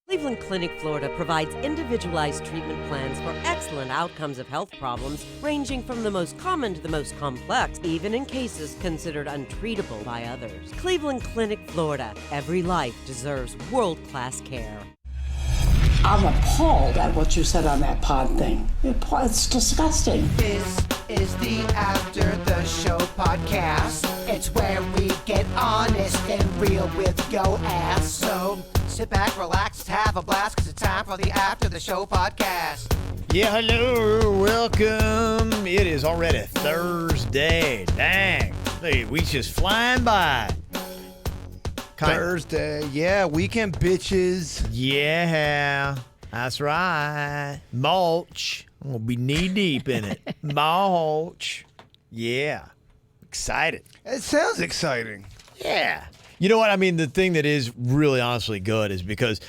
Cleveland Clinic, Florida provides individualized treatment plans for excellent outcomes of health problems ranging from the most common to the most complex, even in cases considered untreatable by others. Cleveland Clinic, Florida. Every life deserves world-class care. I'm appalled at what you said on that pod thing. It's disgusting. This is the After the Show podcast. It's where we get honest and real with yo ass. So sit back, relax, have a blast, because it's time for the After the Show podcast. Yeah, hello, welcome. It is already Thursday. Dang, the week's just flying by. Thursday, yeah, weekend bitches. Yeah, that's right. Mulch. I'm going to be knee deep in it. Mulch. Yeah. Excited. It sounds exciting. Yeah. You know what? I mean, the thing that is really honestly good is because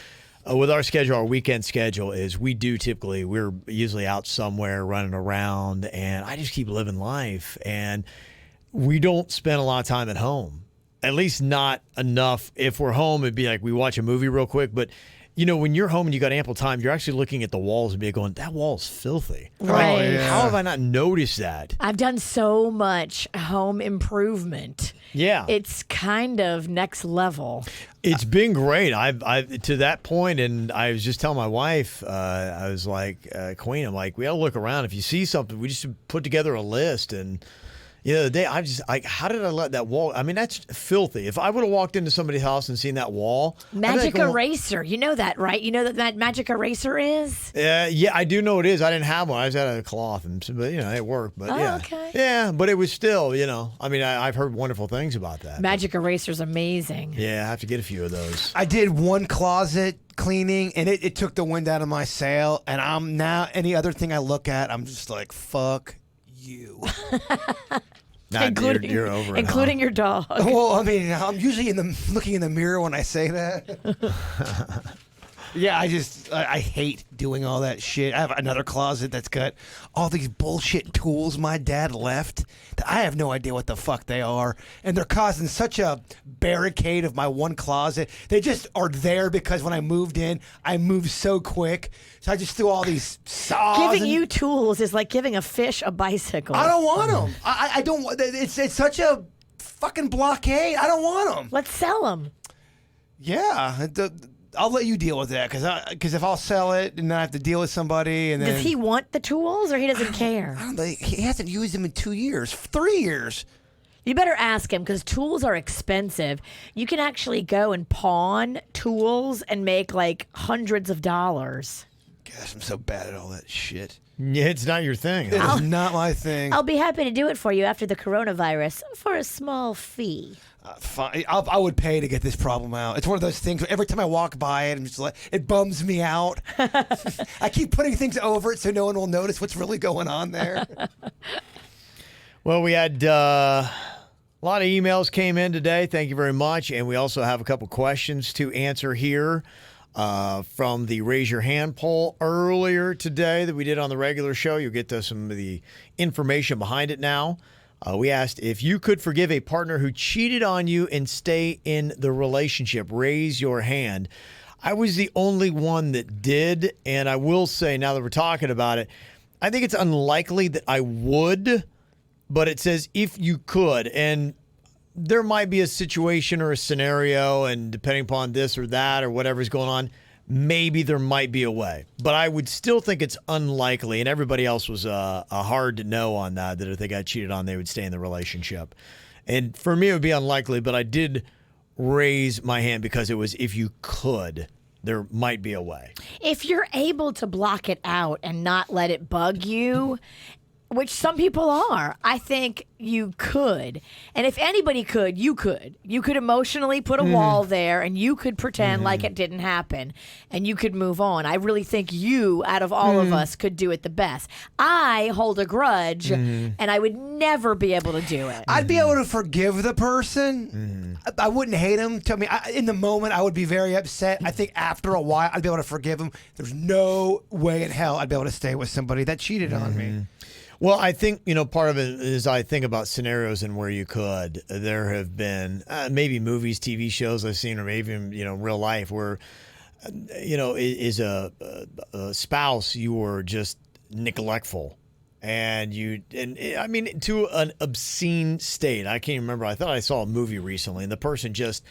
with our schedule, our weekend schedule is we're usually out somewhere running around, and I just keep living life, and we don't spend a lot of time at home. At least not enough. If we're home, it'd be like we watch a movie real quick. But, you know, when you're home and you got ample time, you're actually looking at the walls and be going, that wall's filthy. Right. Like, how have I not noticed that? I've done so much home improvement. Yeah. It's kind of next level. It's been great. I've to that point, and I was just telling my wife, I was like, Queen, I'm like, we got to look around. If you see something, we just put together a list. And the other day, I'm just like, how did I let that wall? I mean, that's filthy. If I would have walked into somebody's house and seen that wall. Magic eraser. You know that, right? You know that magic eraser is? Yeah, I do know what it is. I didn't have one. I was out of cloth, but, you know, it worked. But, yeah. Okay. Yeah, but it was still, you know, I mean, I've heard wonderful things about that. Magic eraser's amazing. Yeah, I have to get a few of those. I did one closet cleaning, and it took the wind out of my sail, and I'm now, any other thing I look at, I'm just like, fuck you. You're over it, including your dog. Well, I mean, I'm usually looking in the mirror when I say that. Yeah, I hate doing all that shit. I have another closet that's got all these bullshit tools my dad left that I have no idea what the fuck they are. And they're causing such a barricade of my one closet. They just are there because when I moved in, I moved so quick. So I just threw all these saws. Giving you tools is like giving a fish a bicycle. I don't want them. I don't. It's such a fucking blockade. I don't want them. Let's sell them. Yeah. I'll let you deal with that because if I'll sell it and then I have to deal with somebody and then Does he want the tools or he doesn't care? I don't think he hasn't used them in 2 years, 3 years. You better ask him because tools are expensive. You can actually go and pawn tools and make like hundreds of dollars. Gosh, I'm so bad at all that shit. Yeah, it's not your thing. It's not my thing. I'll be happy to do it for you after the coronavirus for a small fee. Fine. I would pay to get this problem out. It's one of those things where every time I walk by it, I'm just like, it bums me out. I keep putting things over it so no one will notice what's really going on there. Well, we had a lot of emails came in today. Thank you very much. And we also have a couple questions to answer here from the Raise Your Hand poll earlier today that we did on the regular show. You'll get to some of the information behind it now. We asked if you could forgive a partner who cheated on you and stay in the relationship. Raise your hand. I was the only one that did, and I will say, now that we're talking about it, I think it's unlikely that I would, but it says if you could, and there might be a situation or a scenario, and depending upon this or that or whatever's going on, maybe there might be a way. But I would still think it's unlikely, and everybody else was a hard to know on that if they got cheated on, they would stay in the relationship. And for me, it would be unlikely, but I did raise my hand because it was if you could, there might be a way. If you're able to block it out and not let it bug you, which some people are, I think you could. And if anybody could, you could. You could emotionally put a wall there and you could pretend like it didn't happen and you could move on. I really think you, out of all of us, could do it the best. I hold a grudge and I would never be able to do it. I'd be able to forgive the person. I wouldn't hate him. In the moment, I would be very upset. I think after a while, I'd be able to forgive him. There's no way in hell I'd be able to stay with somebody that cheated on me. Well, I think, part of it is I think about scenarios and where you could. There have been maybe movies, TV shows I've seen, or maybe even, real life where is a spouse, you were just neglectful. And I mean, to an obscene state. I can't remember. I thought I saw a movie recently, and the person just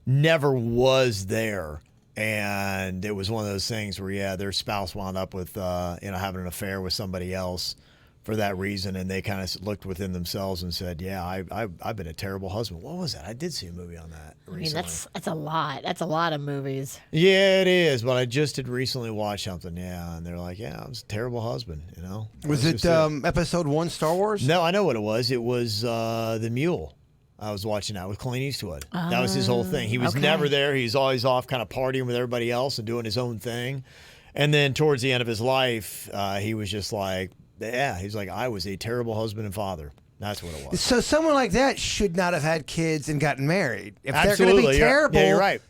never was there. And it was one of those things where, their spouse wound up with, having an affair with somebody else for that reason. And they kind of looked within themselves and said, I've been a terrible husband. What was that? I did see a movie on that recently. I mean, that's a lot. That's a lot of movies. Yeah, it is. But I just had recently watched something. Yeah. And they're like, I was a terrible husband, Was it episode 1 Star Wars? No, I know what it was. It was The Mule. I was watching that with Clint Eastwood. That was his whole thing. He was never there. He was always off kind of partying with everybody else and doing his own thing. And then towards the end of his life, he was just like, he's like, I was a terrible husband and father. That's what it was. So someone like that should not have had kids and gotten married. If they're Absolutely. going to be terrible. Yeah, you're right.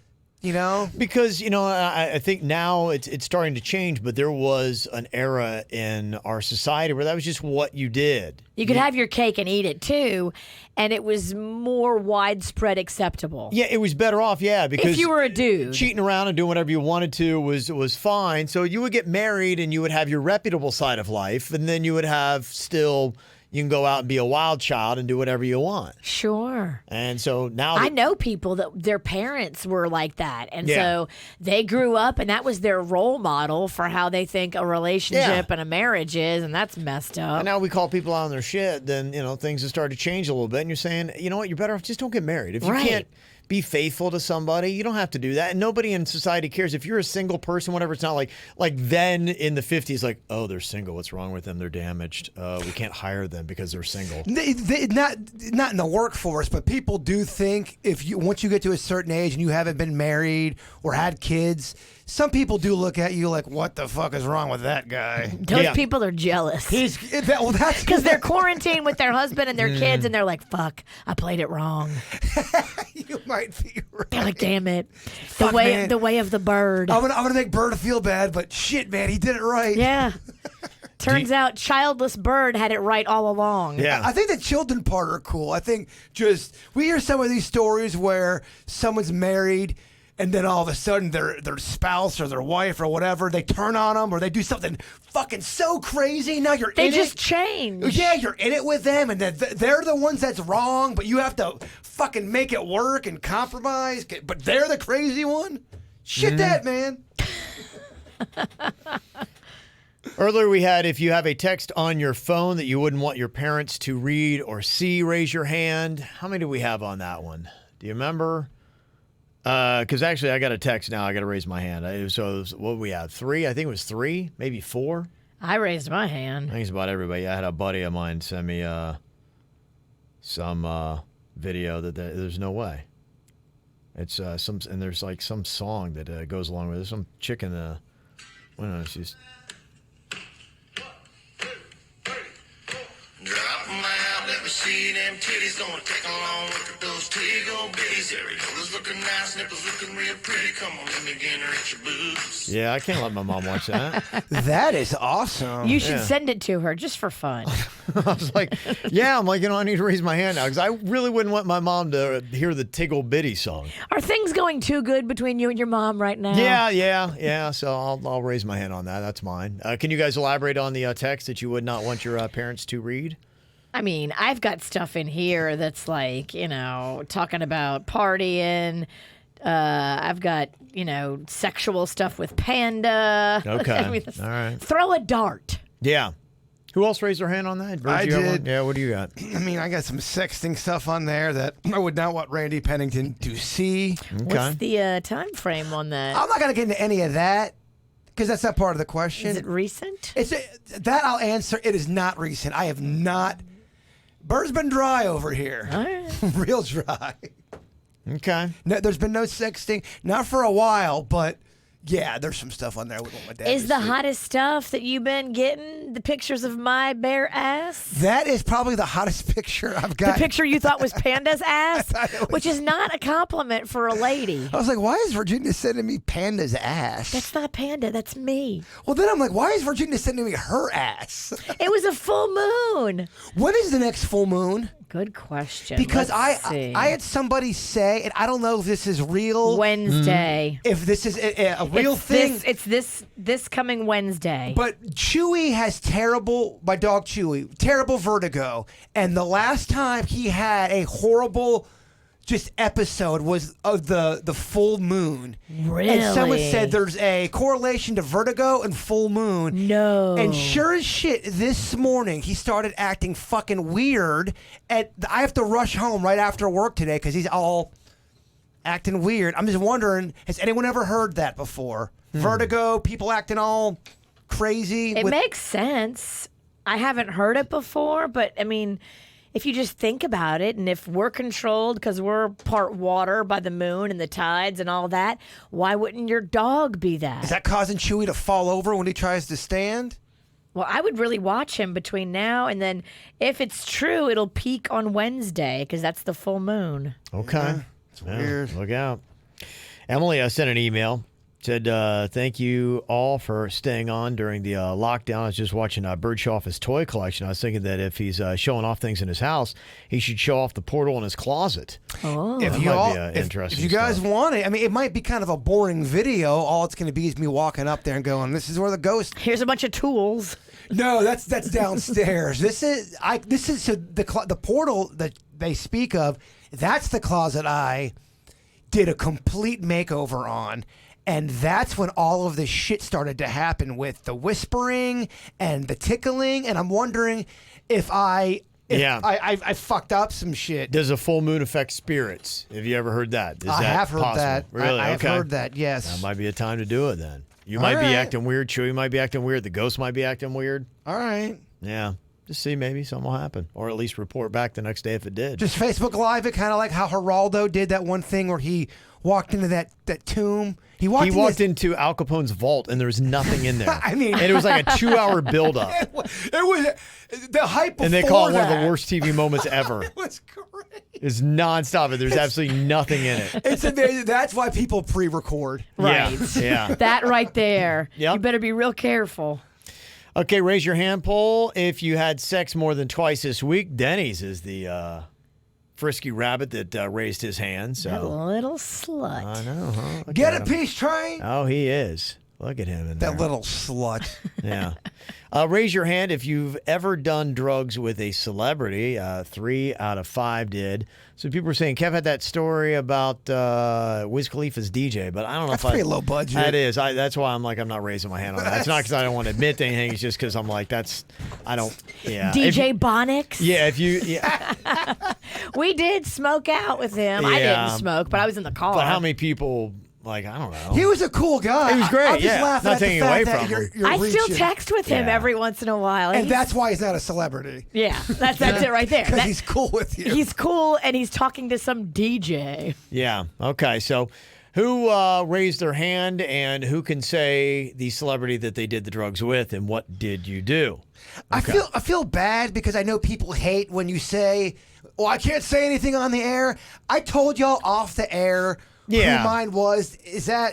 Because, I think now it's starting to change, but there was an era in our society where that was just what you did. You could have your cake and eat it too, and it was more widespread acceptable. Yeah, it was better off, because if you were a dude. Cheating around and doing whatever you wanted to was fine. So you would get married and you would have your reputable side of life, and then you would have still... You can go out and be a wild child and do whatever you want. Sure. And so now... I know people that their parents were like that. And so they grew up and that was their role model for how they think a relationship and a marriage is. And that's messed up. And now we call people out on their shit. Then, things have started to change a little bit. And you're saying, you know what? You're better off. Just don't get married. If you can't be faithful to somebody, you don't have to do that. And nobody in society cares. If you're a single person, whatever, it's not like then in the 50s, like, oh, they're single. What's wrong with them? They're damaged. We can't hire them because they're single. Not in the workforce, but people do think once you get to a certain age and you haven't been married or had kids, some people do look at you like, what the fuck is wrong with that guy? Those people are jealous. That's because they're quarantined with their husband and their kids, and they're like, fuck, I played it wrong. You might be right. They're like, damn it. Fuck, man. The way of the bird. I'm gonna make Bird feel bad, but shit, man, he did it right. Yeah. Turns out childless Bird had it right all along. Yeah. I think the children part are cool. I think we hear some of these stories where someone's married and then all of a sudden their spouse or their wife or whatever, they turn on them or they do something fucking so crazy. Now you're They in just it. change. Yeah, you're in it with them and they're the ones that's wrong, but you have to fucking make it work and compromise. But they're the crazy one? Shit that, man. Earlier we had, if you have a text on your phone that you wouldn't want your parents to read or see, raise your hand. How many do we have on that one? Do you remember? Because actually I got a text now. I got to raise my hand. So what we have? 3? I think it was 3, maybe 4. I raised my hand. I think it's about everybody. I had a buddy of mine send me some video that there's no way. It's and there's like some song that goes along with it. There's some chick in the... I don't know, she's... Drop 'em out, let me see them titties. Gonna take a long look at those Tigo bitties. Areolas looking nice, nipples looking real pretty. Come on, let me get her at your boobs. Yeah, I can't let my mom watch that. That is awesome. You should send it to her just for fun. I was like, I need to raise my hand now because I really wouldn't want my mom to hear the Tiggle Bitty song. Are things going too good between you and your mom right now? Yeah. So I'll raise my hand on that. That's mine. Can you guys elaborate on the text that you would not want your parents to read? I mean, I've got stuff in here that's like, talking about partying. I've got, sexual stuff with Panda. Okay. I mean, all right. Throw a dart. Yeah. Who else raised their hand on that? I did. Yeah, what do you got? I mean, I got some sexting stuff on there that I would not want Randy Pennington to see. Okay. What's the time frame on that? I'm not going to get into any of that because that's not part of the question. Is it recent? That I'll answer. It is not recent. I have not. Bird's been dry over here. All right. Real dry. Okay. No, there's been no sexting. Not for a while, but yeah, there's some stuff on there I would want my dad Is to the see. hottest stuff that you've been getting the pictures of my bare ass? That is probably the hottest picture I've The got. picture you thought was Panda's ass? thought it was- Which is not a compliment for a lady. I was like, why is Virginia sending me Panda's ass? That's not Panda, that's me. Well, then I'm like, why is Virginia sending me her ass? It was a full moon. When is the next full moon? Good question. Because Let's see. I had somebody say, and I don't know if this is real. Wednesday. If this is a real thing. It's this coming Wednesday. But Chewy has my dog Chewy, terrible vertigo. And the last time he had a horrible just episode was of the full moon. Really? And someone said there's a correlation to vertigo and full moon. No. And sure as shit, this morning he started acting fucking weird. And I have to rush home right after work today because he's all acting weird. I'm just wondering, has anyone ever heard that before? Vertigo, people acting all crazy. It makes sense. I haven't heard it before, but I mean, if you just think about it, and if we're controlled because we're part water by the moon and the tides and all that, why wouldn't your dog be that? Is that causing Chewy to fall over when he tries to stand? Well, I would really watch him between now and then. If it's true, it'll peak on Wednesday because that's the full moon. Okay. It's weird. Look out. Emily, I sent an email. Said, thank you all for staying on during the lockdown. I was just watching Bird show off his toy collection. I was thinking that if he's showing off things in his house, he should show off the portal in his closet. Oh. If you guys want it, I mean, it might be kind of a boring video. All it's going to be is me walking up there and going, "This is where the ghost." Here's a bunch of tools. No, that's downstairs. This is so the portal that they speak of. That's the closet I did a complete makeover on. And that's when all of this shit started to happen with the whispering and the tickling. And I'm wondering if I fucked up some shit. Does a full moon affect spirits? Have you ever heard that? I have heard that. Really? I have Okay. heard that, yes. That might be a time to do it then. You All might be right. acting weird. Chewy might be acting weird. The ghost might be acting weird. All right. Yeah. Just see, maybe something will happen. Or at least report back the next day if it did. Just Facebook Live it, kind of like how Geraldo did that one thing where he walked into that tomb. He walked into Al Capone's vault and there was nothing in there. I mean, and it was like a 2-hour buildup. It was the hype before And they call it one of the that. worst TV moments ever. It was great. It's nonstop. And there's absolutely nothing in it. It's amazing. That's why people pre-record. Right. Yeah. That right there. Yep. You better be real careful. Okay, raise your hand poll if you had sex more than twice this week. Denny's is the frisky rabbit that raised his hand. That So little slut. I know, huh? Look Get at a him. peace train. Oh, he is. Look at him in there. That little slut. Yeah. Raise your hand if you've ever done drugs with a celebrity. 3 out of 5 did. So people were saying Kev had that story about Wiz Khalifa's DJ, but I don't know That's if pretty low budget. That is. That's why I'm like, I'm not raising my hand on that. It's not because I don't want to admit to anything. It's just because I'm like, yeah. DJ Bonix. Yeah, if you, yeah. We did smoke out with him. I Yeah. didn't smoke, but I was in the car. But how many people, like, I don't know. He was a cool guy. He was great, I'm just yeah. laughing Not at the taking fact away that from him. you're I still reaching. text with him Yeah. every once in a while. And he's- that's why he's not a celebrity. yeah, that's it right there. Because That- he's cool with you. he's cool and he's talking to some DJ. Yeah. Okay. So who raised their hand and who can say the celebrity that they did the drugs with and what did you do? I feel bad because I know people hate when you say, "Well, I can't say anything on the air." I told y'all off the air Yeah. who mine was.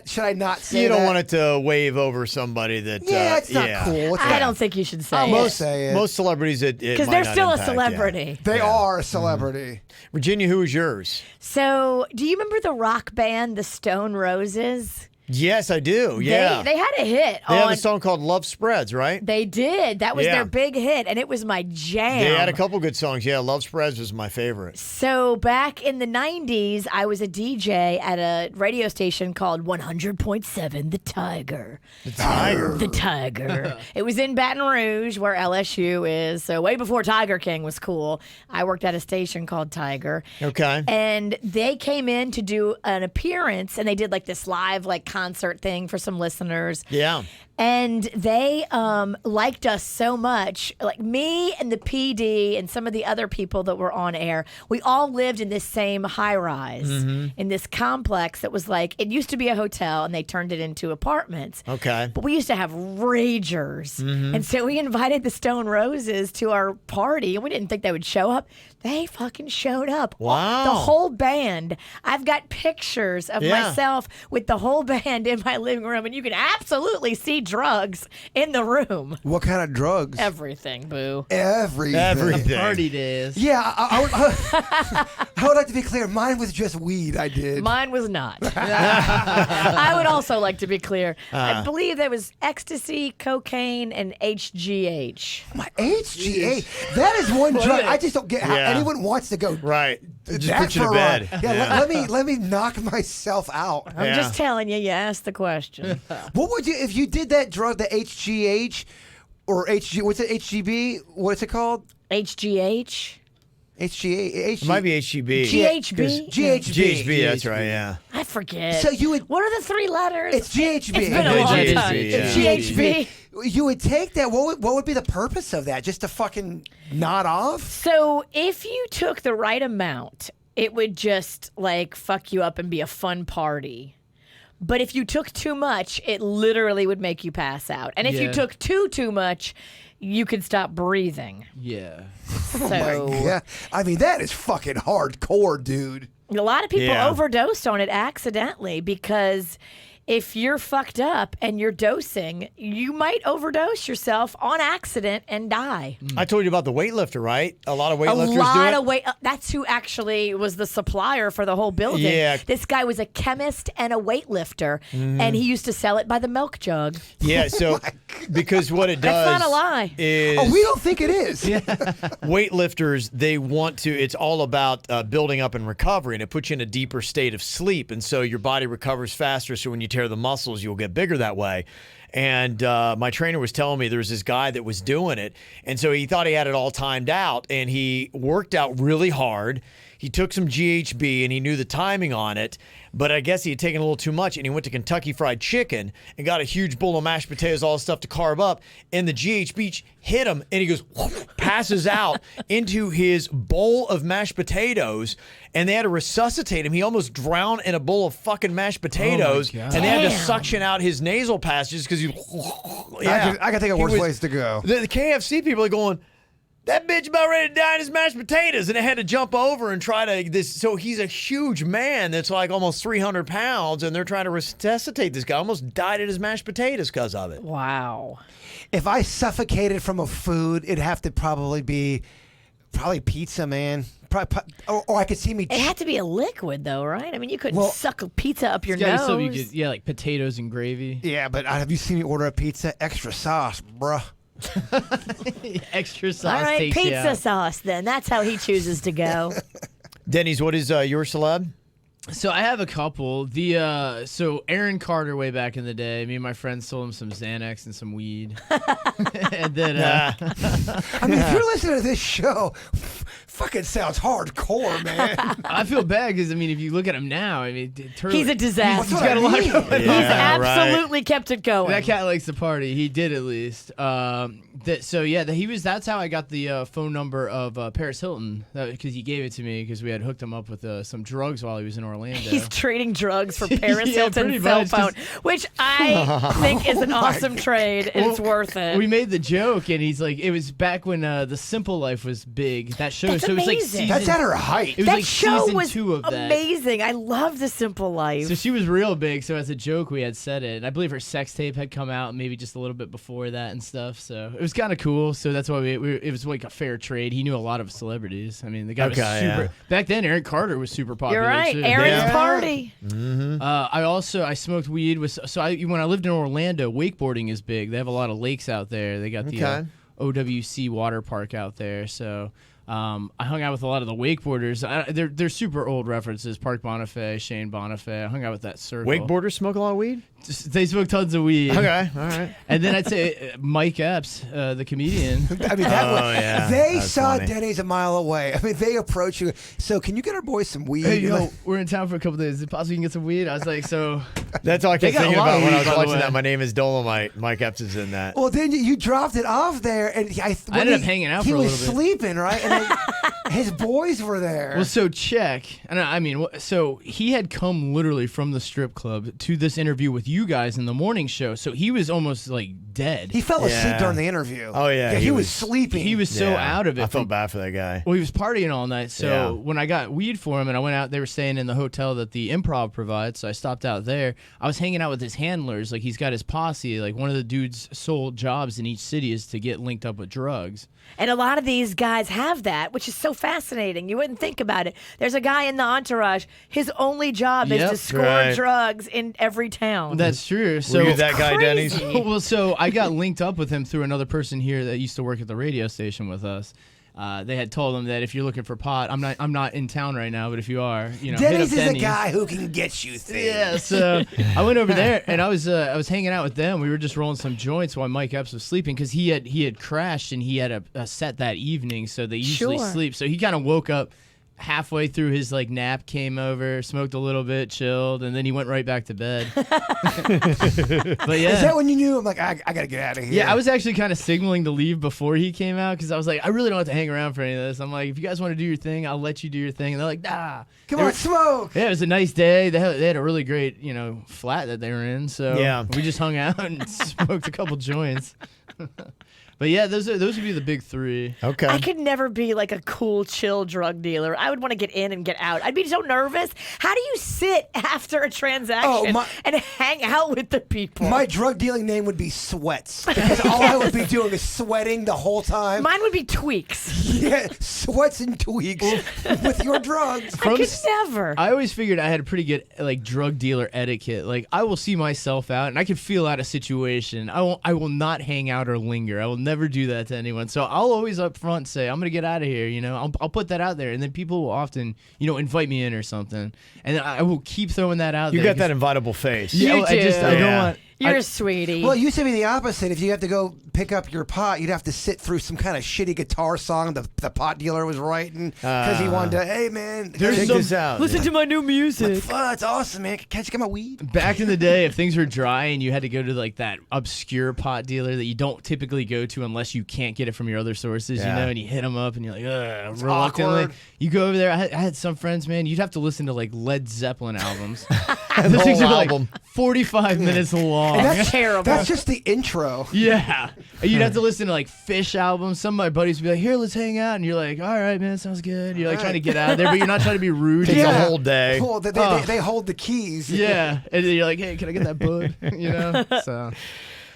Should I not say You don't that? want it to wave over somebody that. Yeah, it's not cool. It's I not- don't think you should say I'm it. gonna say it. Most celebrities, it Because might they're not still a impact, yeah. celebrity. They are a celebrity. Virginia, who is yours? So, do you remember the rock band, the Stone Roses? Yes, I do. Yeah. They had a hit They have on. a song called Love Spreads, right? They did. That was Yeah. their big hit, and it was my jam. They had a couple good songs. Yeah, Love Spreads was my favorite. So back in the 90s, I was a DJ at a radio station called 100.7 The Tiger. The Tiger. The Tiger. It was in Baton Rouge, where LSU is. So way before Tiger King was cool, I worked at a station called Tiger. Okay. And they came in to do an appearance, and they did like this live concert thing for some listeners. Yeah. And they liked us so much, like me and the PD and some of the other people that were on air. We all lived in this same high rise in this complex that was like, it used to be a hotel and they turned it into apartments. Okay. But we used to have ragers. And so we invited the Stone Roses to our party and we didn't think they would show up. They fucking showed up. Wow. The whole band. I've got pictures of Yeah. myself with the whole band in my living room and you can absolutely see drugs in the room. What kind of drugs? Everything, boo. Everything. Party days. Yeah, I would like to be clear. Mine was just weed. I did. Mine was not. I would also like to be clear. I believe there was ecstasy, cocaine, and HGH. My HGA. That is one drug. I just don't get how anyone wants to go. Right. Just that put you to far bed. on. Yeah, let me knock myself out. I'm just telling you. You asked the question. What would you if you did that drug, the HGH or HG? What's it? HGB? What's it called? HGH. HGA. It might be HGB. GHB. GHB, that's right, yeah. I forget. So you would. What are the three letters? It's GHB. It's been a long GHB, time. yeah. It's GHB. You would take that. What would be the purpose of that? Just to fucking nod off? So if you took the right amount, it would just like fuck you up and be a fun party. But if you took too much, it literally would make you pass out. And if you took too much, you could stop breathing. Yeah. So Yeah. I mean, that is fucking hardcore, dude. a lot of people Yeah. overdosed on it accidentally because if you're fucked up and you're dosing, you might overdose yourself on accident and die. I told you about the weightlifter, right? A lot of A weightlifters do lot it. of weight. That's who actually was the supplier for the whole building. Yeah. This guy was a chemist and a weightlifter, and he used to sell it by the milk jug. Yeah, so because what it does That's not a lie. is Oh, we don't think it is. weightlifters, they want to, it's all about building up and recovery, and it puts you in a deeper state of sleep. And so your body recovers faster. So when you tear the muscles, you'll get bigger that way. And my trainer was telling me there was this guy that was doing it. And so he thought he had it all timed out, and he worked out really hard. He took some GHB and he knew the timing on it, but I guess he had taken a little too much, and he went to Kentucky Fried Chicken and got a huge bowl of mashed potatoes, all the stuff to carb up, and the GHB hit him, and he goes, passes out into his bowl of mashed potatoes, and they had to resuscitate him. He almost drowned in a bowl of fucking mashed potatoes, God. and they had to Damn. suction out his nasal passages because he I can think of He worse was- ways to go. The KFC people are going, that bitch about ready to die in his mashed potatoes, and they had to jump over and try to this. So he's a huge man that's like almost 300 pounds, and they're trying to resuscitate this guy. Almost died at his mashed potatoes because of it. Wow. If I suffocated from a food, it'd have to probably be pizza, man. Or I could see me. It had to be a liquid, though, right? I mean, you couldn't Well, suck a pizza up your It's gotta be nose. something you could, like potatoes and gravy. Yeah, but have you seen me order a pizza? Extra sauce, bruh. Extra sauce All right, takes you pizza out. sauce, then. That's how he chooses to go. Denny's, what is your celeb? So I have a couple. So Aaron Carter, way back in the day, me and my friends sold him some Xanax and some weed. And then I mean, if you're listening to this show, fucking sounds hardcore, man. I feel bad because, I mean, if you look at him now, I mean, He's a disaster. He's got a lot going on. He's absolutely kept it going. That cat likes to party. He did at least. That's how I got the phone number of Paris Hilton, because he gave it to me because we had hooked him up with some drugs while he was in Orlando. He's trading drugs for Paris Yeah, pretty Hilton's cell much, 'cause- phone, which I think is an awesome trade, and it's worth it. We made the joke, and he's like, it was back when The Simple Life was big. That show, That's so it was like amazing. season. That's at her height. It was that like show season was 2 of that. amazing. I love The Simple Life. So she was real big. So as a joke, we had said it. And I believe her sex tape had come out maybe just a little bit before that and stuff. So it was kind of cool. So that's why it was like a fair trade. He knew a lot of celebrities. I mean, the guy was super. yeah. Back then, Aaron Carter was super popular. You're right. too. Aaron's Yeah. party. I smoked weed when I lived in Orlando. Wakeboarding is big. They have a lot of lakes out there. They got the Okay. OWC water park out there. So I hung out with a lot of the wakeboarders. They're super old references. Park Bonifay, Shane Bonifay. I hung out with that circle. Wakeboarders smoke a lot of weed? They smoke tons of weed. Okay, all right. And then I'd say Mike Epps, the comedian. I mean, that was, yeah. they That's saw funny. Denny's a mile away. I mean, they approached you. So, can you get our boys some weed? Hey, You're yo, like, we're in town for a couple days. Is it possible you can get some weed? I was like, so. That's all I They kept got a thinking lot about of when I weed, was by the watching way. that. My name is Dolomite. Mike Epps is in that. well, then you dropped it off there, and I ended up hanging out he for a was little bit. sleeping, right? And then, His boys were there. Well, so check. So he had come literally from the strip club to this interview with you guys in the morning show. So he was almost like dead. He fell asleep during the interview. Oh, yeah. He was sleeping. He was so out of it. I felt bad for that guy. Well, he was partying all night. So when I got weed for him and I went out, they were staying in the hotel that the Improv provides. So I stopped out there. I was hanging out with his handlers. Like, he's got his posse. Like, one of the dude's sole jobs in each city is to get linked up with drugs. And a lot of these guys have that, which is so fascinating. You wouldn't think about it. There's a guy in the entourage. His only job is to score drugs in every town. That's true. So were you that guy, Denny's? Well, so I got linked up with him through another person here that used to work at the radio station with us. They had told him that if you're looking for pot, I'm not in town right now, but if you are, hit up Denny's is Denny's. a guy who can get you things. Yeah, so I went over there and I was hanging out with them. We were just rolling some joints while Mike Epps was sleeping because he had crashed and he had a set that evening, so they usually sleep. So he kind of woke up halfway through his nap, came over, smoked a little bit, chilled, and then he went right back to bed. But yeah, is that when you knew? I'm like, I gotta get out of here. Yeah, I was actually kind of signaling to leave before he came out because I was like, I really don't have to hang around for any of this. I'm like, if you guys want to do your thing, I'll let you do your thing. And they're like, nah. Come on, smoke. Yeah, it was a nice day. They had a really great, flat that they were in. So we just hung out and smoked a couple joints. But yeah, those would be the big three. Okay. I could never be like a cool, chill drug dealer. I would want to get in and get out. I'd be so nervous. How do you sit after a transaction and hang out with the people? My drug dealing name would be Sweats because all I would be doing is sweating the whole time. Mine would be Tweaks. Yeah, Sweats and Tweaks with your drugs. I could never. I always figured I had a pretty good drug dealer etiquette. Like, I will see myself out and I can feel out a situation. I will not hang out or linger. I will never do that to anyone. So I'll always up front say, I'm going to get out of here. I'll put that out there. And then people will often, invite me in or something. And I will keep throwing that out there. You got that invitable face. Yeah, You I don't want... You're a sweetie. Well, it used to be the opposite. If you have to go pick up your pot, you'd have to sit through some kind of shitty guitar song the pot dealer was writing because he wanted to, hey, man. Check this out. Listen to my new music. It's awesome, man. Can't you get my weed? Back in the day, if things were dry and you had to go to that obscure pot dealer that you don't typically go to unless you can't get it from your other sources, and you hit them up and you're like, ugh, reluctantly. Awkward. You go over there. I had some friends, man, you'd have to listen to Led Zeppelin albums. The Those things whole are album. 45 minutes long. And that's terrible. That's just the intro. Yeah. You'd have to listen to Fish albums. Some of my buddies would be like, here, let's hang out. And you're like, all right, man, sounds good. You're trying to get out of there, but you're not trying to be rude. Takes a whole day. Well, they hold the keys. Yeah. And then you're like, hey, can I get that bud? So.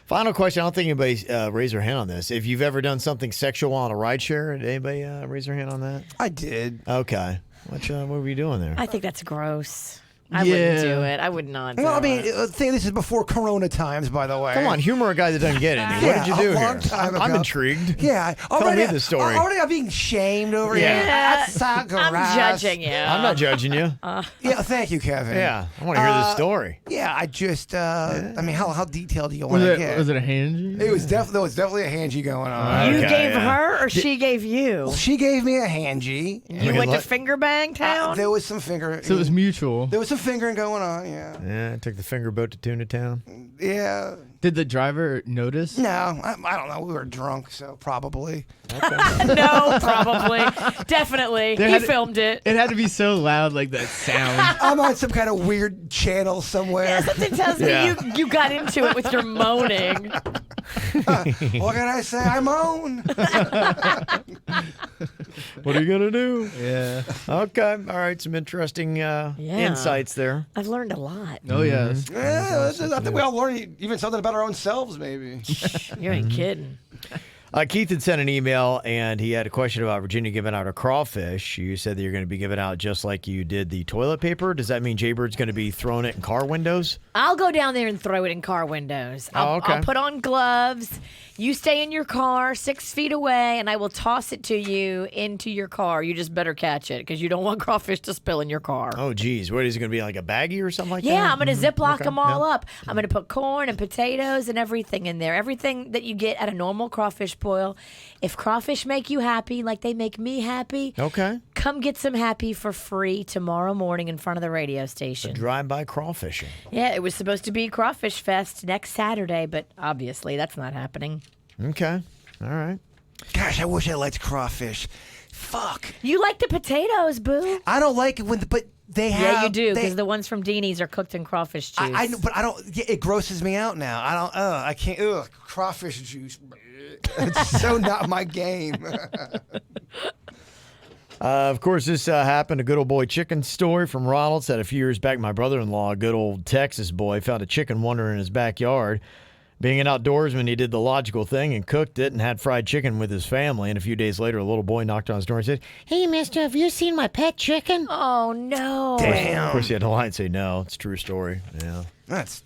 Final question. I don't think anybody raised their hand on this. If you've ever done something sexual on a rideshare, did anybody raise their hand on that? I did. Okay. What were you doing there? I think that's gross. I wouldn't do it. I would not do Well, I mean, it. this is before Corona times, by the way. Come on, humor a guy that doesn't get any. What did you do a here? long time I'm ago. intrigued. Yeah. Tell me the story. Already I'm being shamed over here. Yeah. I'm That's judging you. I'm not judging you. Yeah, thank you, Kevin. Yeah, I want to hear this story. Yeah, I just, I mean, how detailed do you want to get? Was it a hand? It was definitely a handgy going on. You Okay, gave yeah. her or she gave you? She gave me a handgy. You went to finger bang town? There was some finger. So it was mutual. There was some fingering going on. Yeah. Yeah, I took the finger boat to Tuna Town. Yeah. Did the driver notice? No, I don't know. We were drunk, so probably. No, probably. Definitely. He filmed it. It had to be so loud, that sound. I'm on some kind of weird channel somewhere. Yeah, something tells me you got into it with your moaning. What can I say? I moan. What are you going to do? Yeah. Okay. All right. Some interesting insights there. I've learned a lot. Oh, yes. Yeah, I think we all learn even something about our own selves, maybe. You ain't kidding. Keith had sent an email, and he had a question about Virginia giving out a crawfish. You said that you're going to be giving out just like you did the toilet paper. Does that mean Jaybird's going to be throwing it in car windows? I'll go down there and throw it in car windows. Oh, okay. I'll put on gloves. You stay in your car 6 feet away, and I will toss it to you into your car. You just better catch it because you don't want crawfish to spill in your car. Oh, geez. What is it going to be, like a baggie or something like that? Yeah, I'm going to Ziploc Okay. them all Yeah. up. I'm going to put corn and potatoes and everything in there. Everything that you get at a normal crawfish boil. If crawfish make you happy like they make me happy, Okay. come get some happy for free tomorrow morning in front of the radio station. Drive-by crawfishing. Yeah, it was supposed to be Crawfish Fest next Saturday, but obviously that's not happening. Okay. All right. Gosh, I wish I liked crawfish. Fuck. You like the potatoes, boo. I don't like it but they have. Yeah, you do, because the ones from Deanie's are cooked in crawfish juice. I know, but I don't. It grosses me out now. I don't. I can't. Crawfish juice. It's so not my game. Of course, this happened. A good old boy chicken story from Ronald said a few years back, my brother-in-law, a good old Texas boy, found a chicken wandering in his backyard. Being an outdoorsman, he did the logical thing and cooked it and had fried chicken with his family. And a few days later, a little boy knocked on his door and said, "Hey, mister, have you seen my pet chicken?" Oh, no. Damn. Of course, he had to lie and say no. It's a true story. Yeah. That's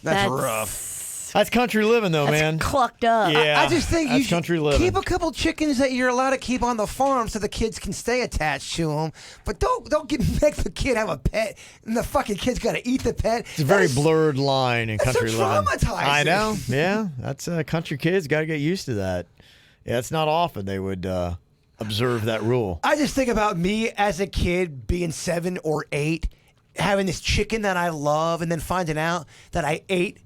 rough. That's country living, though, man. Clucked up. Yeah. I just think that's you should country living. keep a couple chickens that you're allowed to keep on the farm so the kids can stay attached to them. But don't make the kid have a pet and the fucking kid's got to eat the pet. It's a very blurred line in country living. Traumatizing. I know. Yeah. That's country kids got to get used to that. Yeah, it's not often they would observe that rule. I just think about me as a kid being 7 or 8, having this chicken that I love, and then finding out that I ate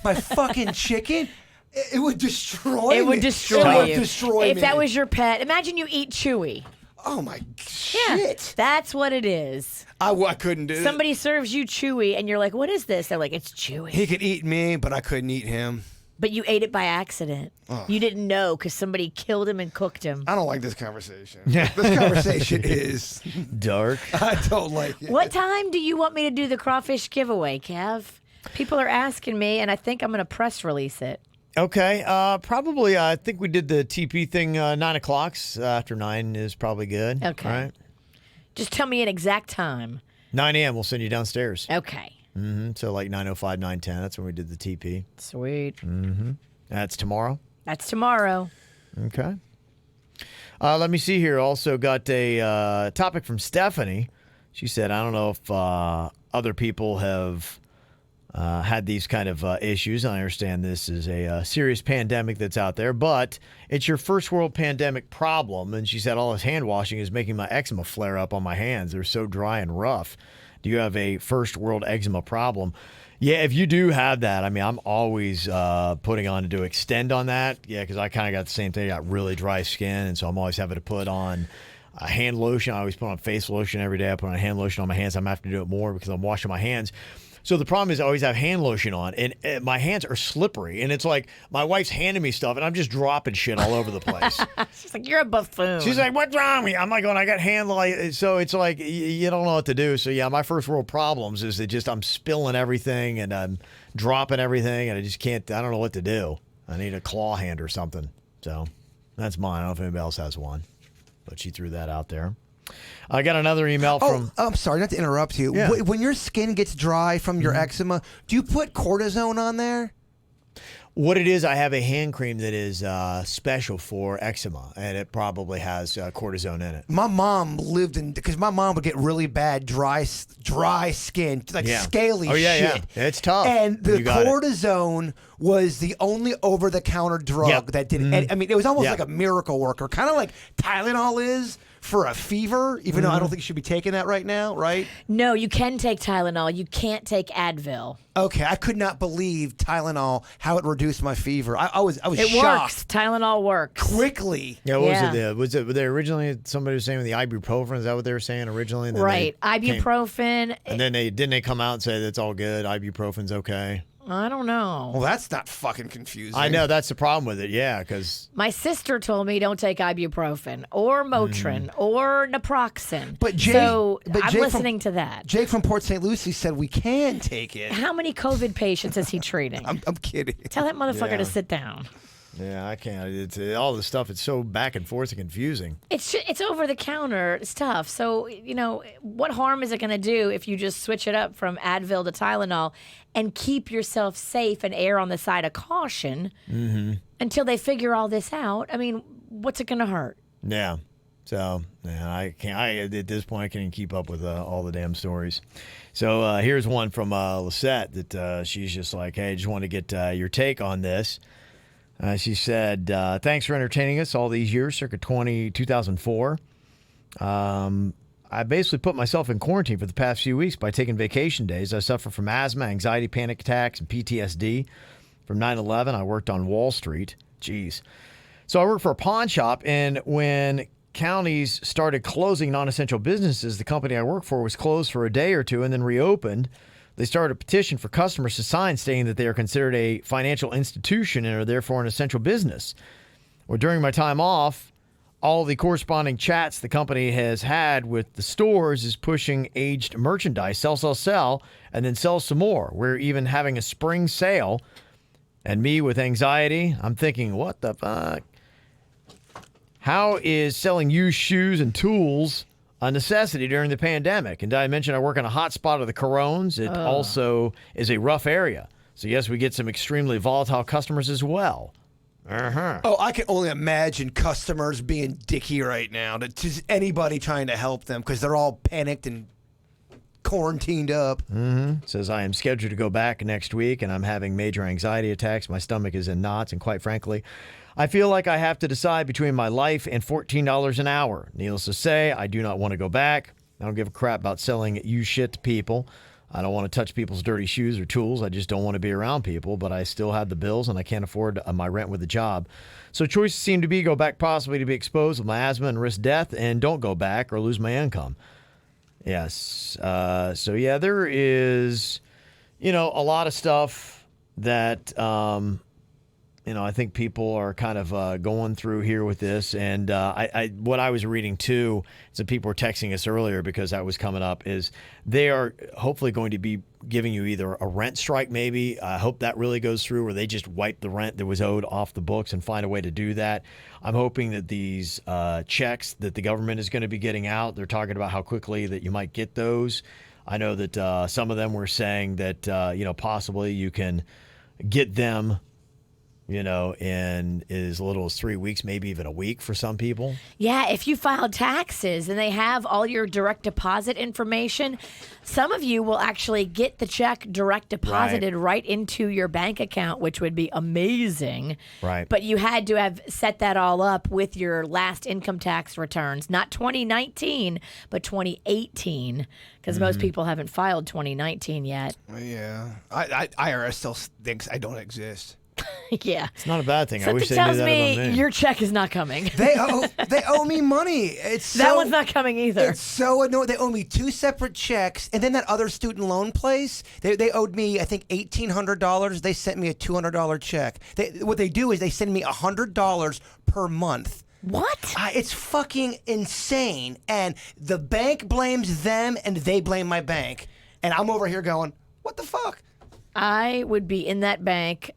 my fucking chicken. It would destroy me. It would destroy you. If that was your pet. Imagine you eat Chewy. Oh my Yeah, shit. that's what it is. I couldn't do it. Somebody serves you Chewy, and you're like, "What is this?" They're like, "It's Chewy." He could eat me, but I couldn't eat him. But you ate it by accident. You didn't know because somebody killed him and cooked him. I don't like this conversation. This conversation is Dark. I don't like it. What time do you want me to do the crawfish giveaway, Kev? People are asking me, and I think I'm going to press release it. Okay. Probably, I think we did the TP thing 9 o'clock. After 9 is probably good. Okay. Right? Just tell me an exact time. 9 a.m. We'll send you downstairs. Okay. So like 9:05, 9:10. That's when we did the TP. Sweet. That's tomorrow. That's tomorrow. Okay. Let me see here. Also got a topic from Stephanie. She said, I don't know if other people have had these kind of issues. I understand this is a serious pandemic that's out there, but it's your first world pandemic problem. And she said all this hand washing is making my eczema flare up on my hands. They're so dry and rough. Do you have a first world eczema problem? Yeah, if you do have that, I mean, I'm always putting on to extend on that. Yeah, because I kind of got the same thing. I got really dry skin, and so I'm always having to put on a hand lotion. I always put on face lotion every day. I put on a hand lotion on my hands. I'm going to have to do it more because I'm washing my hands. So the problem is I always have hand lotion on, and my hands are slippery. And it's like my wife's handing me stuff, and I'm just dropping shit all over the place. She's like, "You're a buffoon." She's like, "What's wrong with me?" I'm like, "Going, I got hand so it's like you don't know what to do." So yeah, my first world problems is that just I'm spilling everything and I'm dropping everything, and I just can't. I don't know what to do. I need a claw hand or something. So that's mine. I don't know if anybody else has one, but she threw that out there. I got another email from... I'm sorry, not to interrupt you. Yeah. When your skin gets dry from your eczema, do you put cortisone on there? What it is, I have a hand cream that is special for eczema, and it probably has cortisone in it. My mom because my mom would get really bad dry skin, like scaly shit. Yeah. It's tough. And the cortisone was the only over-the-counter drug that did it. And, I mean, it was almost like a miracle worker, kind of like Tylenol is for a fever, even though I don't think you should be taking that right now, right? No, you can take Tylenol. You can't take Advil. Okay, I could not believe Tylenol, how it reduced my fever. I was shocked. It works. Tylenol works. Quickly. Yeah, what was it? They somebody was saying the ibuprofen? Is that what they were saying originally? And then right, ibuprofen. And then they come out and say that's all good. Ibuprofen's okay. I don't know. Well, that's not fucking confusing. I know, that's the problem with it, yeah, because... My sister told me don't take ibuprofen or Motrin or naproxen. But I'm listening to that. Jake from Port St. Lucie said we can take it. How many COVID patients is he treating? I'm kidding. Tell that motherfucker to sit down. Yeah, I can't. It's all this stuff. It's so back and forth and confusing. It's over the counter stuff. So what harm is it going to do if you just switch it up from Advil to Tylenol and keep yourself safe and err on the side of caution until they figure all this out? I mean, what's it going to hurt? Yeah. So I can't. At this point, I can't even keep up with all the damn stories. So here's one from Lisette that she's just like, hey, I just want to get your take on this. She said, thanks for entertaining us all these years, circa 2004. I basically put myself in quarantine for the past few weeks by taking vacation days. I suffer from asthma, anxiety, panic attacks, and PTSD. From 9/11, I worked on Wall Street. Jeez. So I worked for a pawn shop, and when counties started closing non-essential businesses. The company I work for was closed for a day or two and then reopened. They started a petition for customers to sign stating that they are considered a financial institution and are therefore an essential business. Well, during my time off, all the corresponding chats the company has had with the stores is pushing aged merchandise, sell, and then sell some more. We're even having a spring sale. And me with anxiety, I'm thinking, what the fuck? How is selling used shoes and tools a necessity during the pandemic? And did I mention I work in a hot spot of the Corones? It also is a rough area. So yes, we get some extremely volatile customers as well. Oh, I can only imagine customers being dicky right now to just anybody trying to help them because they're all panicked and quarantined up. Says I am scheduled to go back next week and I'm having major anxiety attacks. My stomach is in knots and quite frankly, I feel like I have to decide between my life and $14 an hour. Needless to say, I do not want to go back. I don't give a crap about selling used shit to people. I don't want to touch people's dirty shoes or tools. I just don't want to be around people, but I still have the bills and I can't afford my rent with a job. So choices seem to be go back possibly to be exposed with my asthma and risk death and don't go back or lose my income. Yes. So yeah, there is, a lot of stuff that, I think people are kind of going through here with this. And what I was reading too, some people were texting us earlier because that was coming up, is they are hopefully going to be giving you either a rent strike maybe. I hope that really goes through, where they just wipe the rent that was owed off the books and find a way to do that. I'm hoping that these checks that the government is going to be getting out, they're talking about how quickly that you might get those. I know that some of them were saying that, possibly you can get them in as little as 3 weeks, maybe even a week for some people. Yeah, if you filed taxes and they have all your direct deposit information, some of you will actually get the check direct deposited right into your bank account, which would be amazing. Right. But you had to have set that all up with your last income tax returns, not 2019, but 2018, because most people haven't filed 2019 yet. Yeah. IRS still thinks I don't exist. Yeah. It's not a bad thing. I Something wish they knew tells that me about me. your check is not coming. They owe me money. It's That one's not coming either. It's so annoying. They owe me 2 separate checks, and then that other student loan place, they owed me, I think, $1,800. They sent me a $200 check. What they do is they send me $100 per month. What? It's fucking insane. And the bank blames them, and they blame my bank. And I'm over here going, what the fuck? I would be in that bank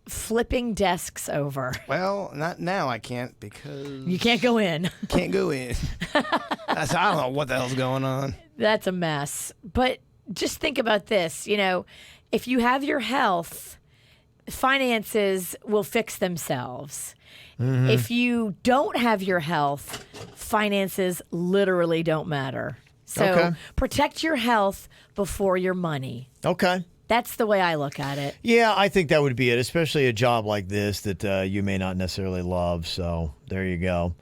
flipping desks over. Well, not now. I can't because You can't go in. Can't go in. I don't know what the hell's going on. That's a mess. But just think about this. If you have your health, finances will fix themselves. If you don't have your health, finances literally don't matter. So protect your health before your money. Okay. That's the way I look at it. Yeah, I think that would be it, especially a job like this that you may not necessarily love. So there you go.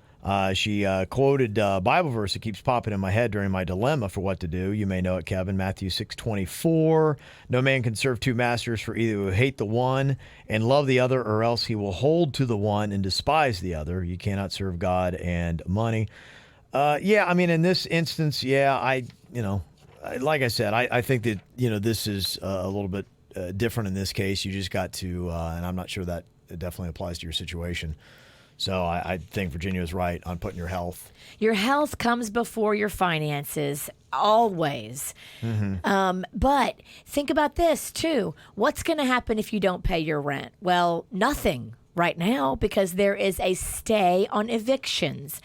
She quoted a Bible verse that keeps popping in my head during my dilemma for what to do. You may know it, Kevin. Matthew 6:24. No man can serve two masters, for either will hate the one and love the other, or else he will hold to the one and despise the other. You cannot serve God and money. In this instance, like I said, I think that, this is a little bit different in this case. You just got to, and I'm not sure that it definitely applies to your situation. So I think Virginia is right on putting your health. Your health comes before your finances, always. But think about this, too. What's going to happen if you don't pay your rent? Well, nothing right now, because there is a stay on evictions.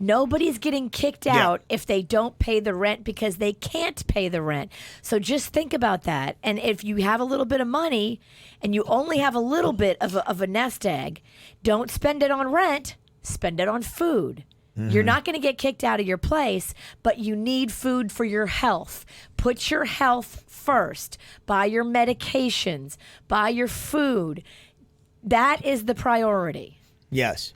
Nobody's getting kicked out if they don't pay the rent because they can't pay the rent. So just think about that. And if you have a little bit of money and you only have a little bit of a nest egg, don't spend it on rent, spend it on food. You're not going to get kicked out of your place, but you need food for your health. Put your health first. Buy your medications. Buy your food. That is the priority. Yes.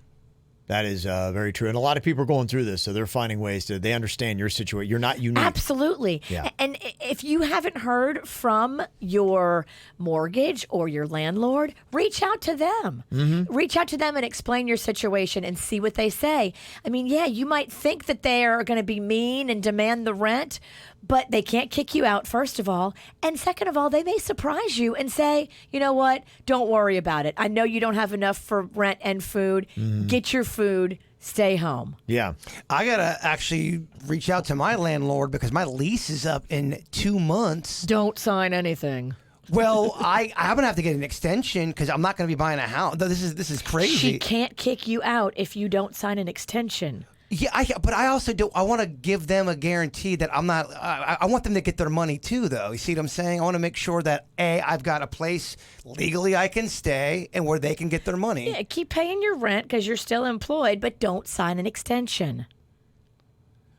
That is very true. And a lot of people are going through this, so they're finding ways they understand your situation. You're not unique. Absolutely. Yeah. And if you haven't heard from your mortgage or your landlord, reach out to them. Mm-hmm. Reach out to them and explain your situation and see what they say. I mean, yeah, you might think that they are going to be mean and demand the rent, but they can't kick you out, first of all. And second of all, they may surprise you and say, you know what? Don't worry about it. I know you don't have enough for rent and food. Get your food. Stay home. Yeah. I got to actually reach out to my landlord because my lease is up in 2 months. Don't sign anything. Well, I'm going to have to get an extension because I'm not going to be buying a house. This is crazy. She can't kick you out if you don't sign an extension. Yeah, but I also do. I want to give them a guarantee that I'm not. I want them to get their money too, though. You see what I'm saying? I want to make sure that I've got a place legally I can stay and where they can get their money. Yeah, keep paying your rent because you're still employed, but don't sign an extension.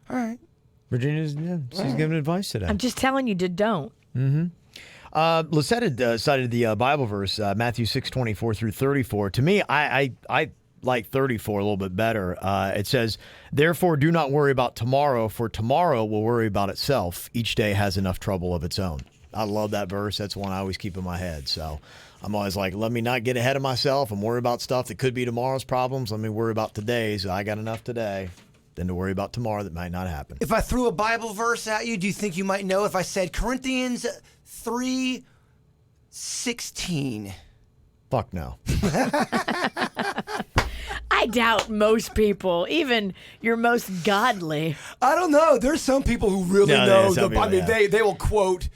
All right. Virginia's she's giving advice today. I'm just telling you to don't. Lisette cited the Bible verse, Matthew 6:24 through 34. To me, I like 34 a little bit better. It says, "Therefore do not worry about tomorrow, for tomorrow will worry about itself. Each day has enough trouble of its own." I love that verse. That's one I always keep in my head. So I'm always like, let me not get ahead of myself and worry about stuff that could be tomorrow's problems. Let me worry about today's. I got enough today than to worry about tomorrow that might not happen. If I threw a Bible verse at you, do you think you might know if I said Corinthians 3:16? Fuck no. I doubt most people, even your most godly. I don't know. There's some people who really No, know there's some the Bible. people, yeah. They will quote.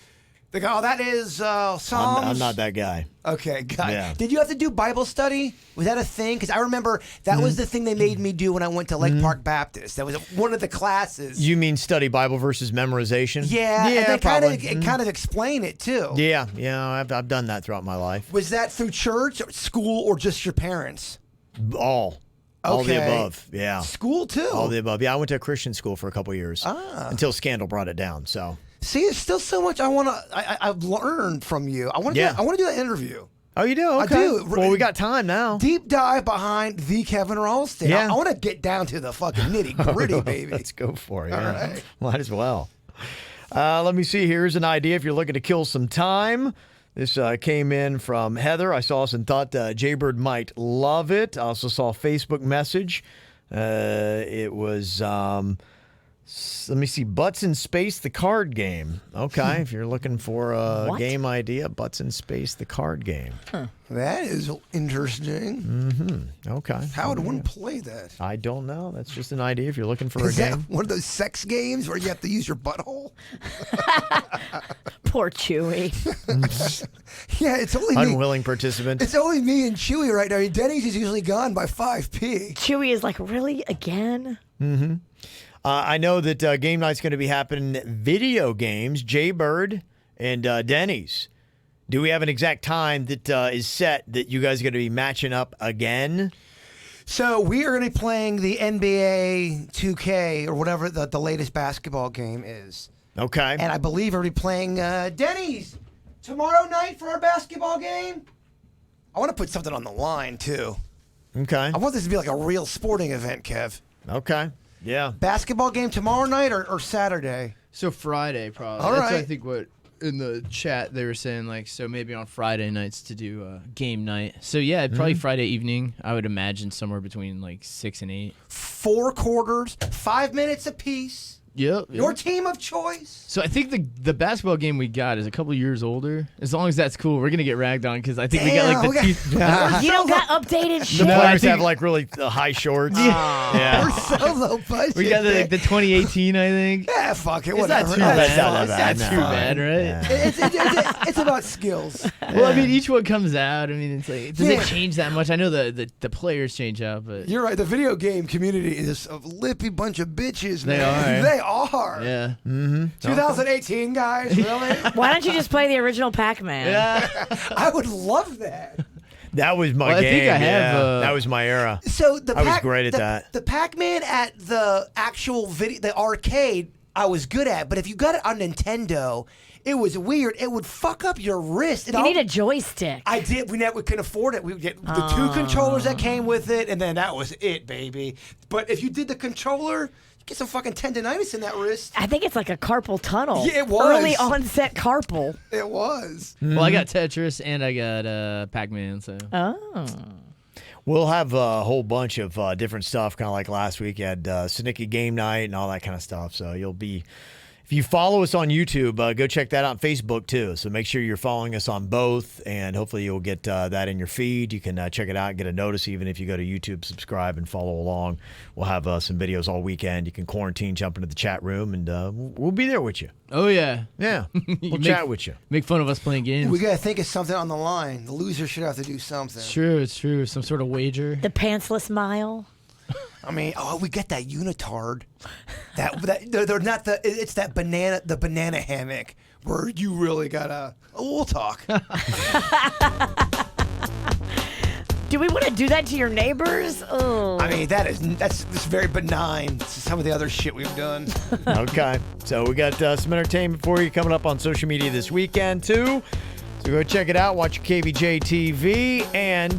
They go, "Oh, that is Psalms." I'm not that guy. Okay, got it. Yeah. Did you have to do Bible study? Was that a thing? Because I remember that was the thing they made me do when I went to Lake Park Baptist. That was one of the classes. You mean study Bible versus memorization? Yeah, and they probably. kind of explain it too. Yeah, I've done that throughout my life. Was that through church, or school, or just your parents? All the Okay. above. Yeah. School too. All the above. Yeah, I went to a Christian school for a couple years until Scandal brought it down. So See, there's still so much I've learned from you. I want to do that interview. Oh, you do? Okay. I do. Well, we got time now. Deep dive behind the Kevin Ralston. Yeah. I want to get down to the fucking nitty gritty, baby. Let's go for it. All Yeah. right. Might as well. Let me see. Here's an idea if you're looking to kill some time. This came in from Heather. I saw this and thought Jaybird might love it. I also saw a Facebook message. It was, let me see, Butts in Space, the card game. Okay, if you're looking for a game idea, Butts in Space, the card game. That is interesting. Okay. How would one play that? I don't know. That's just an idea if you're looking for Is a that game. one of those sex games where you have to use your butthole? Poor Chewy. Yeah, it's only me. Unwilling participant. It's only me and Chewy right now. I mean, Denny's is usually gone by 5p. Chewy is like, really? Again? I know that game night's going to be happening. Video games, Jaybird and Denny's. Do we have an exact time that is set that you guys are going to be matching up again? So we are going to be playing the NBA 2K or whatever the latest basketball game is. Okay. And I believe we're going to be playing Denny's tomorrow night for our basketball game. I want to put something on the line, too. Okay. I want this to be like a real sporting event, Kev. Okay. Yeah. Basketball game tomorrow night or Saturday? So Friday, probably. All That's right. I think what in the chat they were saying, like, so maybe on Friday nights to do game night. So yeah, probably Friday evening. I would imagine somewhere between like 6 and 8. 4 quarters, 5 minutes apiece. Yep. Your team of choice. So I think the basketball game we got is a couple years older. As long as that's cool, we're gonna get ragged on because I think we got like the You don't got updated shit. The I players think- have like really high shorts. We're Yeah. so low budget. we got the 2018, I think. Yeah, fuck it. It's Whatever. not too bad. That's It's fine. not bad. too bad, right? It's about skills. Well, I mean, each one comes out. I mean, it's like, does Yeah. it change that much? I know the players change out, but You're right. The video game community is a lippy bunch of bitches, They man. are. They are. yeah. 2018, guys. Really? Why don't you just play the original Pac-Man? I would love that. That was my Well, I game. think I have, yeah. That was my era. So I was great at that. The Pac-Man at the actual video, the arcade, I was good at. But if you got it on Nintendo, it was weird. It would fuck up your wrist. You need a joystick. I did. We couldn't afford it. We get the 2 controllers that came with it, and then that was it, baby. But if you did the controller, you get some fucking tendonitis in that wrist. I think it's like a carpal tunnel. Yeah, it was. Early onset carpal. It was. Well, I got Tetris and I got Pac-Man. So. Oh. We'll have a whole bunch of different stuff, kind of like last week. You had Snicky Game Night and all that kind of stuff. So you'll be, if you follow us on YouTube, go check that out on Facebook too. So make sure you're following us on both, and hopefully you'll get that in your feed. You can check it out and get a notice even if you go to YouTube, subscribe, and follow along. We'll have some videos all weekend. You can quarantine, jump into the chat room, and we'll be there with you. Oh, yeah. Yeah. We'll chat with you. Make fun of us playing games. We got to think of something on the line. The loser should have to do something. It's true. Some sort of wager. The pantsless mile. I mean, we get that unitard. They're not it's that banana hammock where you really gotta. We'll talk. Do we want to do that to your neighbors? Oh. I mean, that's very benign to some of the other shit we've done. Okay, so we got some entertainment for you coming up on social media this weekend too. So go check it out. Watch your KVJ TV and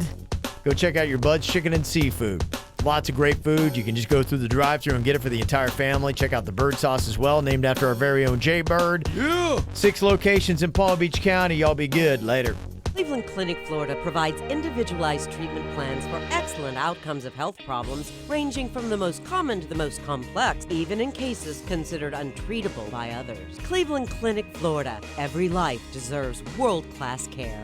go check out your Bud's Chicken and Seafood. Lots of great food. You can just go through the drive-thru and get it for the entire family. Check out the bird sauce as well, named after our very own Jay Bird. Yeah. 6 locations in Palm Beach County. Y'all be good. Later. Cleveland Clinic, Florida provides individualized treatment plans for excellent outcomes of health problems, ranging from the most common to the most complex, even in cases considered untreatable by others. Cleveland Clinic, Florida. Every life deserves world-class care.